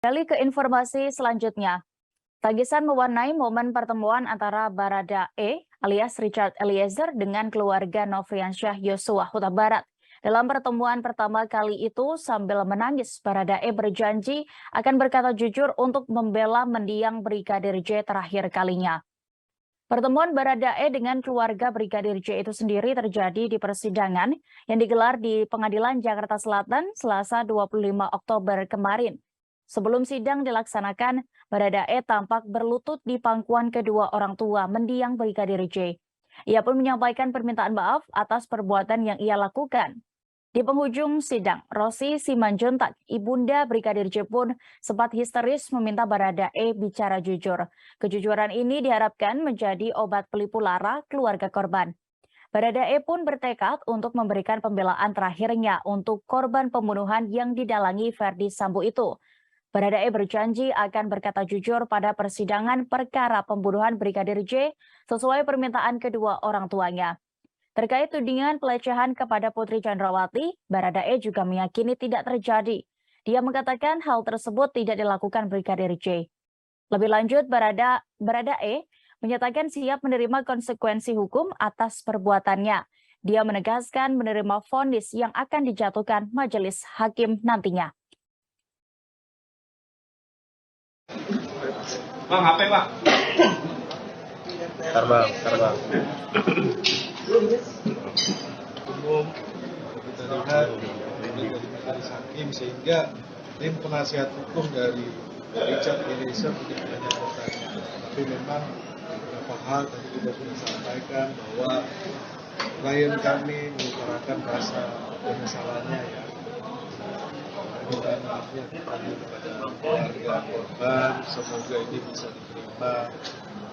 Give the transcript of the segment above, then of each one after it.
Beralih ke informasi selanjutnya, tangisan mewarnai momen pertemuan antara Baradae alias Richard Eliezer dengan keluarga Nofriansyah Yosua Huta Barat. Dalam pertemuan pertama kali itu, sambil menangis, Baradae berjanji akan berkata jujur untuk membela mendiang Brigadir J terakhir kalinya. Pertemuan Baradae dengan keluarga Brigadir J itu sendiri terjadi di persidangan yang digelar di Pengadilan Jakarta Selatan Selasa 25 Oktober kemarin. Sebelum sidang dilaksanakan, Baradae tampak berlutut di pangkuan kedua orang tua mendiang Brigadir J. Ia pun menyampaikan permintaan maaf atas perbuatan yang ia lakukan. Di penghujung sidang, Rosi Simanjuntak, ibunda Brigadir J pun sempat histeris meminta Baradae bicara jujur. Kejujuran ini diharapkan menjadi obat pelipu lara keluarga korban. Baradae pun bertekad untuk memberikan pembelaan terakhirnya untuk korban pembunuhan yang didalangi Ferdi Sambo itu. Baradae berjanji akan berkata jujur pada persidangan perkara pembunuhan Brigadir J sesuai permintaan kedua orang tuanya. Terkait tudingan pelecehan kepada Putri Chandrawati, Baradae juga meyakini tidak terjadi. Dia mengatakan hal tersebut tidak dilakukan Brigadir J. Lebih lanjut, Baradae menyatakan siap menerima konsekuensi hukum atas perbuatannya. Dia menegaskan menerima vonis yang akan dijatuhkan majelis hakim nantinya. Bang, HP bang. Terbang. Umum kita lihat dari majelis hakim sehingga tim penasihat hukum dari Richard Eliezer tidak banyak bertanya, tapi memang beberapa hal tadi kita sudah sampaikan bahwa klien kami mengutarakan rasa penyesalannya ya. Permintaan maafnya kepada keluarga korban, semoga ini bisa diterima.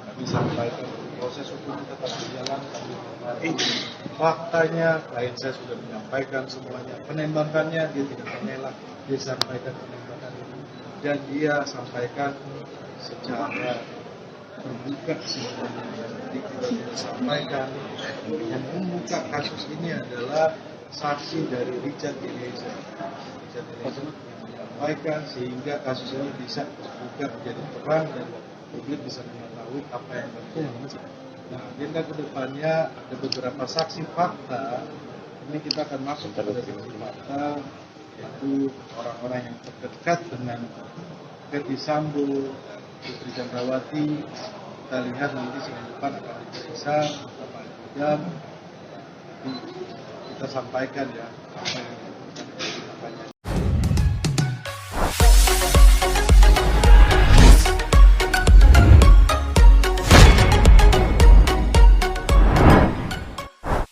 Kami sampaikan proses hukum tetap berjalan, kami menghormati faktanya. Klien saya sudah menyampaikan semuanya. Penembakannya dia tidak mengelak, dia sampaikan penembakan ini dan dia sampaikan secara terbuka semuanya. Jadi kita sudah sampaikan yang membuka kasus ini adalah saksi dari Richard Eliezer. Richard Eliezer yang menyampaikan sehingga kasus ini bisa terbuka menjadi terang dan publik bisa mengetahui apa yang terjadi. Nah, agenda kedepannya ada beberapa saksi fakta. Ini kita akan masuk kepada saksi fakta, yaitu orang-orang yang terdekat dengan Ferdi Sambo, Putri Chandrawati. Kita lihat nanti senin depan akan diperiksa beberapa jam. Kita sampaikan ya apa yang